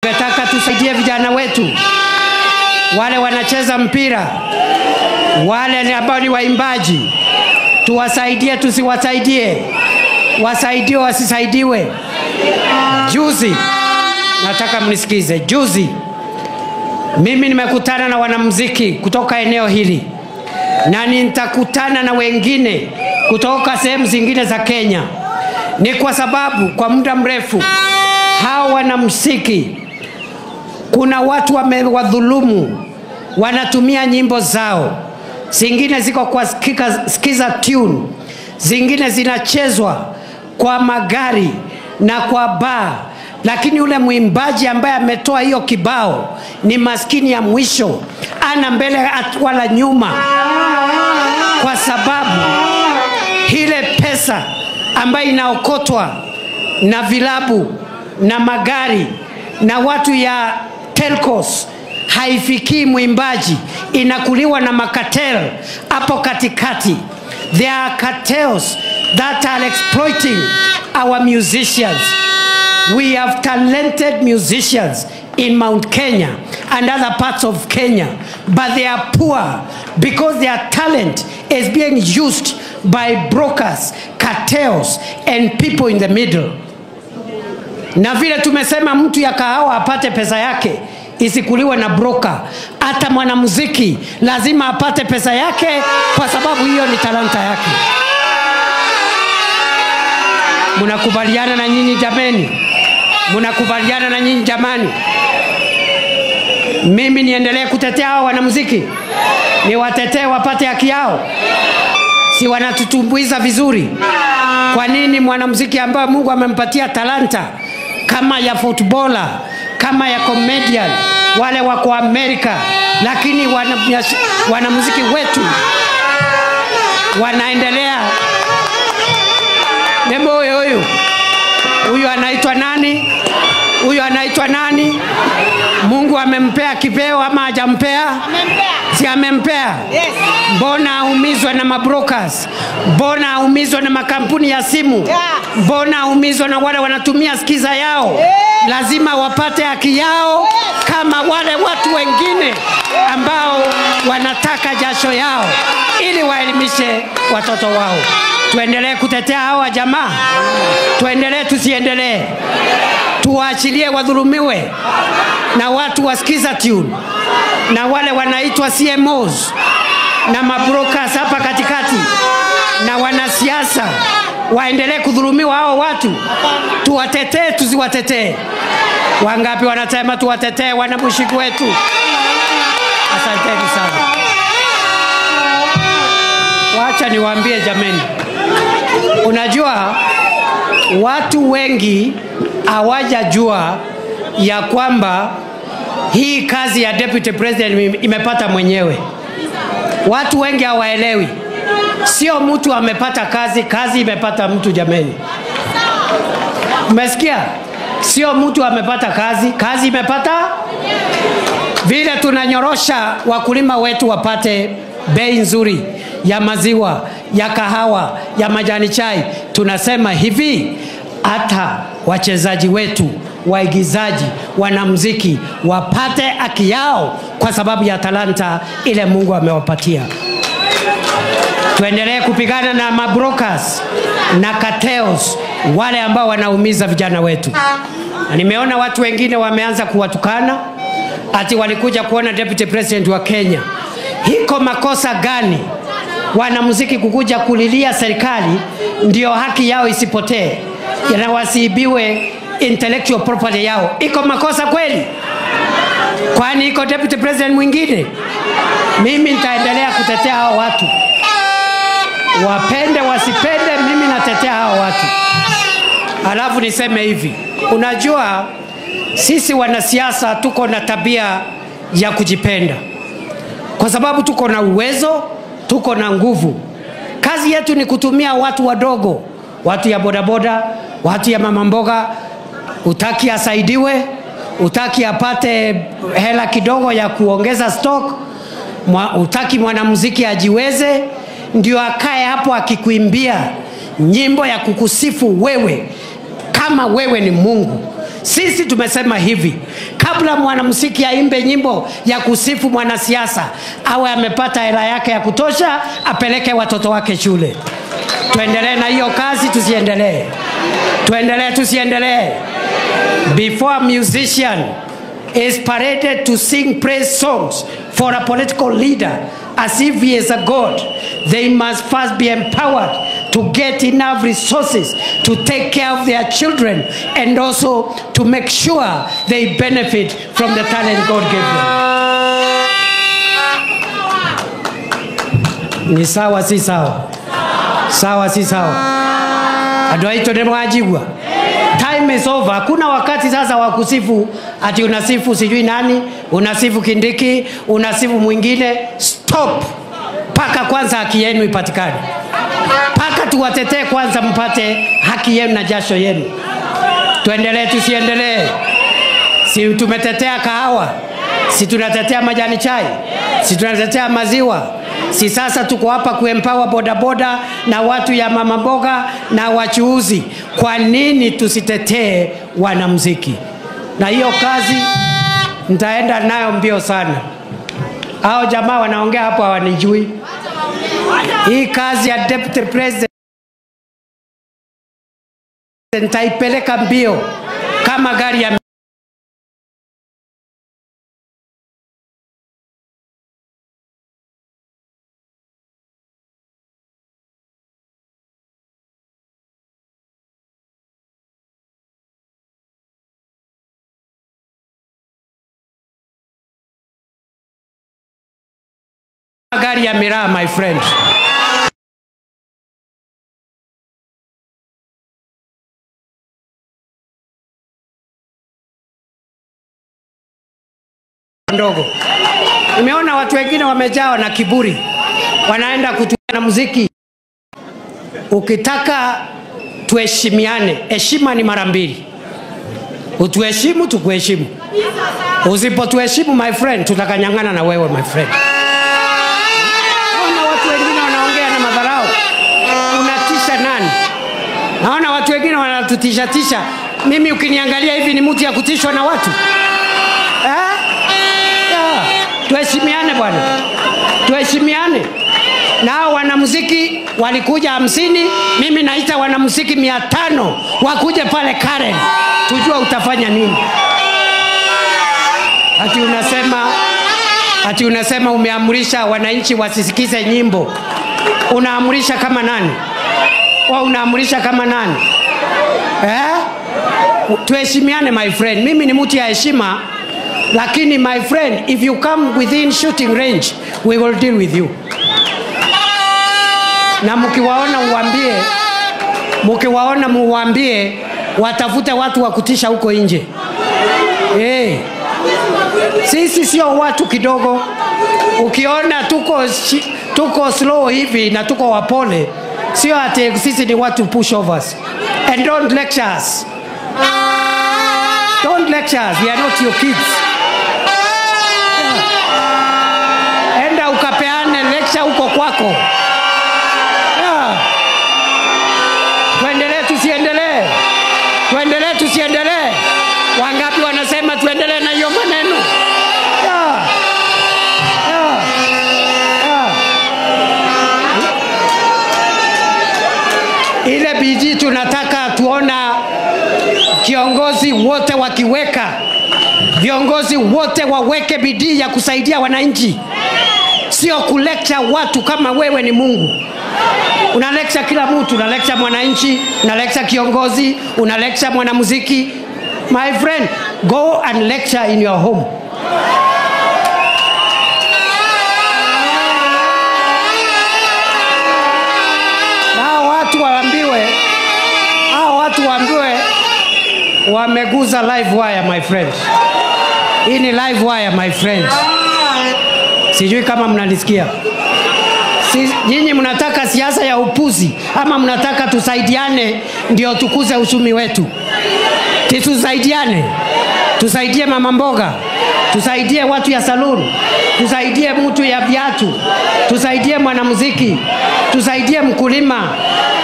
Tunataka tusaidie vijana wetu, wale wanacheza mpira, wale ambao ni waimbaji, tuwasaidie tusiwasaidie, wasaidie wasisaidiwe. Juzi, nataka mnisikize, juzi mimi nimekutana na wanamuziki kutoka eneo hili, na nitakutana na wengine kutoka sehemu zingine za Kenya. Ni kwa sababu kwa muda mrefu hao wanamuziki, kuna watu wamewadhulumu, wanatumia nyimbo zao, zingine ziko kwa skiza tune, zingine zinachezwa kwa magari na kwa bar, lakini yule mwimbaji ambaye ametoa hiyo kibao ni maskini ya mwisho, ana mbele wala nyuma, kwa sababu ile pesa ambayo inaokotwa na vilabu na magari na watu ya telcos haifikii mwimbaji, inakuliwa na makatel hapo katikati. There are cartels that are exploiting our musicians. We have talented musicians in Mount Kenya and other parts of Kenya, but they are poor because their talent is being used by brokers, cartels, and people in the middle. Na vile tumesema mtu ya kahawa apate pesa yake isikuliwe na broker, hata mwanamuziki lazima apate pesa yake, kwa sababu hiyo ni talanta yake. Mnakubaliana na nyinyi jameni? Mnakubaliana na nyinyi jamani? Mimi niendelee kutetea hao wanamuziki? Niwatetee wapate haki yao? Si wanatutumbuiza vizuri? Kwa nini mwanamuziki ambaye Mungu amempatia talanta kama ya footballer, kama ya comedian, wale wako Amerika, lakini wanamuziki wetu wanaendelea? Nembo huyu anaitwa nani? Huyu anaitwa nani? Mungu amempea kipeo ama hajampea? Amempea. Si amempea? Yes. Mbona aumizwe na mabrokers? Mbona aumizwe na makampuni ya simu? Yeah. Mbona aumizwe na wale wanatumia skiza yao? Yeah. Lazima wapate haki yao, yes, kama wale watu wengine ambao wanataka jasho yao ili waelimishe watoto wao. Tuendelee kutetea hawa jamaa? Tuendelee tusiendelee? Tuwaachilie wadhulumiwe na watu wa skiza tune na wale wanaitwa CMOs na mabrokers hapa katikati na wanasiasa waendelee kudhulumiwa hao watu? Tuwatetee tusiwatetee? Wangapi wanasema tuwatetee wanamushiki wetu? Asanteni sana. Wacha niwaambie jameni, unajua watu wengi hawajajua ya kwamba hii kazi ya deputy president imepata mwenyewe. Watu wengi hawaelewi. Sio mtu amepata kazi, kazi imepata mtu jameni. Umesikia? Sio mtu amepata kazi, kazi imepata. Vile tunanyorosha wakulima wetu wapate bei nzuri ya maziwa, ya kahawa, ya majani chai, tunasema hivi, hata wachezaji wetu, waigizaji, wanamuziki wapate haki yao kwa sababu ya talanta ile Mungu amewapatia. Tuendelee kupigana na mabrokers na cartels, wale ambao wanaumiza vijana wetu. Na nimeona watu wengine wameanza kuwatukana ati walikuja kuona deputy president wa Kenya. Hiko makosa gani wanamuziki kukuja kulilia serikali ndio haki yao isipotee, na wasiibiwe intellectual property yao? Iko makosa kweli? Kwani iko deputy president mwingine? Mimi nitaendelea kutetea hao watu, wapende wasipende, mimi natetea hao watu. Alafu niseme hivi, unajua sisi wanasiasa tuko na tabia ya kujipenda, kwa sababu tuko na uwezo, tuko na nguvu. Kazi yetu ni kutumia watu wadogo, watu ya bodaboda, watu ya mama mboga. Utaki asaidiwe, utaki apate hela kidogo ya kuongeza stock, utaki mwanamuziki ajiweze, ndio akae hapo akikuimbia nyimbo ya kukusifu wewe kama wewe ni Mungu. Sisi tumesema hivi, kabla mwanamuziki aimbe nyimbo ya kusifu mwanasiasa, awe amepata hela yake ya kutosha, apeleke watoto wake shule. Tuendelee na hiyo kazi, tusiendelee. Tuendelee, tusiendelee. Before a musician is paraded to sing praise songs for a political leader as if he is a god, they must first be empowered to get enough resources to take care of their children and also to make sure they benefit from the talent God gave them. Ni sawa si sawa? Sawa si sawa? Adoito demo ajigwa. Time is over. Hakuna wakati sasa wa kusifu ati unasifu sijui nani, unasifu Kindiki, unasifu mwingine. Stop. Paka kwanza haki yenu ipatikane. Paka tuwatetee kwanza mpate haki yenu na jasho yenu. Tuendelee, tusiendelee. Si tumetetea kahawa, si tunatetea majani chai, si tunatetea maziwa. Si sasa tuko hapa kuempower bodaboda na watu ya mama mboga na wachuuzi. Kwa nini tusitetee wanamuziki? Na hiyo kazi nitaenda nayo mbio sana. Hao jamaa wanaongea hapo hawanijui. Hii kazi ya deputy president nitaipeleka mbio kama gari ya miraa, my friend. Ndogo. Nimeona watu wengine wamejaa na kiburi. Wanaenda kutumia na muziki. Ukitaka tuheshimiane, heshima ni mara mbili. Utuheshimu, tukuheshimu. Usipotuheshimu, my friend, tutakanyang'ana na wewe, my friend. Naona watu wengine wanaongea na madharau. Unatisha nani? Naona watu wengine wanatutisha. Mimi ukiniangalia hivi ni mtu ya kutishwa na watu. Tuheshimiane bwana. Tuheshimiane. Nao wanamuziki walikuja 50, mimi naita wanamuziki 500 wakuje pale Karen. Tujua utafanya nini. Ati unasema umeamrisha wananchi wasisikize nyimbo. Unaamrisha kama nani? Unaamrisha kama nani? Tuheshimiane, my friend. Mimi ni mtu ya heshima. Lakini my friend, if you come within shooting range, we will deal with you. Na mkiwaona muambie watafute watu wa kutisha huko nje. Sisi sio watu kidogo. Ukiona tuko slow hivi na tuko wapole, sio ati sisi ni watu pushovers. And don't lecture us. Don't lecture us. We are not your kids. Enda ukapeane lecture huko kwako. Tuendelee, tusiendelee. Tuendelee, tusiendelee. Wangapi wanasema tuendelee na hiyo maneno? Ile bidii tunataka tuona kiongozi wote wakiweka. Viongozi wote waweke bidii ya kusaidia wananchi. Sio kulecture watu kama wewe ni Mungu. Una lecture kila mtu, una lecture mwananchi, una lecture kiongozi, una lecture mwanamuziki. My friend, go and lecture in your home. Watu waambiwe wameguza live wire, my friends. Hii ni live wire, my friends. Sijui kama mnanisikia. Nyinyi mnataka siasa ya upuzi ama mnataka tusaidiane ndio tukuze uchumi wetu? Tusaidiane. Tusaidie mama mboga, tusaidie watu ya saluni, tusaidie mtu ya viatu, tusaidie mwanamuziki, tusaidie mkulima,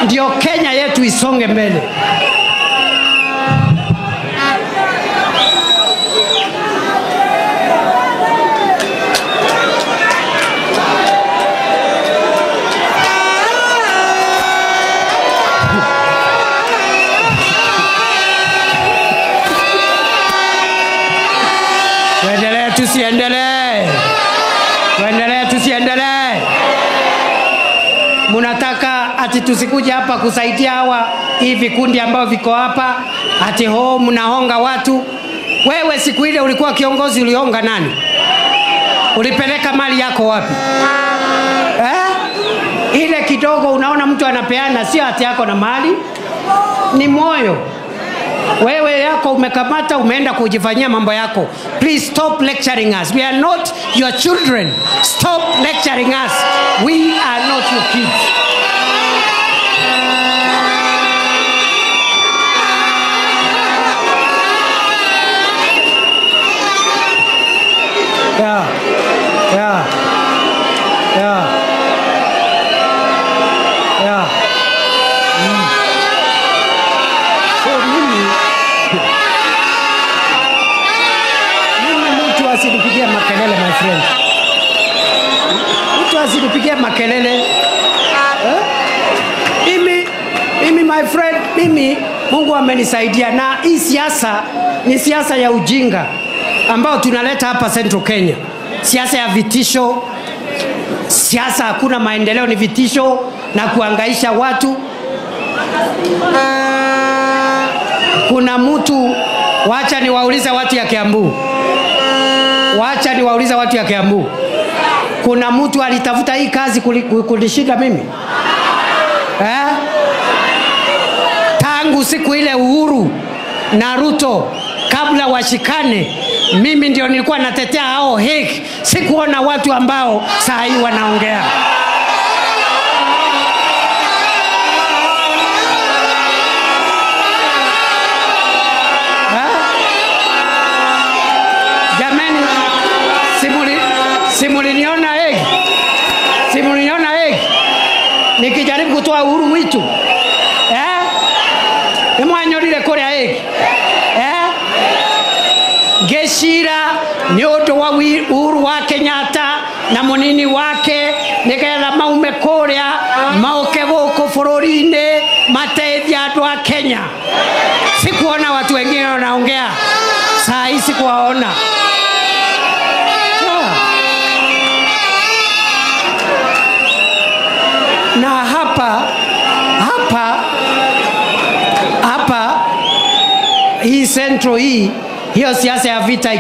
ndio Kenya yetu isonge mbele. Tuendelee tusiendelee? Tuendelee tusiendelee? Munataka ati tusikuje hapa kusaidia hawa hivi kundi ambao viko hapa ati mnahonga watu? Wewe siku ile ulikuwa kiongozi, ulihonga nani? Ulipeleka mali yako wapi? Ile kidogo unaona mtu anapeana, sio ati yako na mali, ni moyo. Wewe yako umekamata, umeenda kujifanyia mambo yako. Please stop lecturing us. We are not your children. Stop lecturing us. We are not your kids. Yeah. Yeah. Yeah. Yeah. So mimi mtu asinipigie makelele, my friend. Mtu asinipigie makelele. Mimi my friend, mimi Mungu amenisaidia, na hii siasa ni siasa ya ujinga ambao tunaleta hapa Central Kenya. Siasa ya vitisho. Siasa hakuna maendeleo, ni vitisho na kuangaisha watu. Kuna mtu, wacha niwaulize watu ya Kiambu. Wacha niwaulize watu ya Kiambu. Kuna mtu alitafuta hii kazi kulishinda mimi? Tangu siku ile Uhuru na Ruto kabla washikane, mimi ndio nilikuwa natetea hao hiki. Sikuona watu ambao saa hii wanaongea. Jamani, simuliniona hiki? Simuliniona hiki? Nikijaribu kutoa uhuru wetu. Mwanyorire kore hiki. Geshira ni oto wa Uhuru wa Kenyatta na munini wake nikela maume korea maoke goko fororine mateithia andu a Kenya. Sikuona watu wengine wanaongea. Saa hii sikuwaona. Na hapa hii Central hii, hiyo siasa ya vita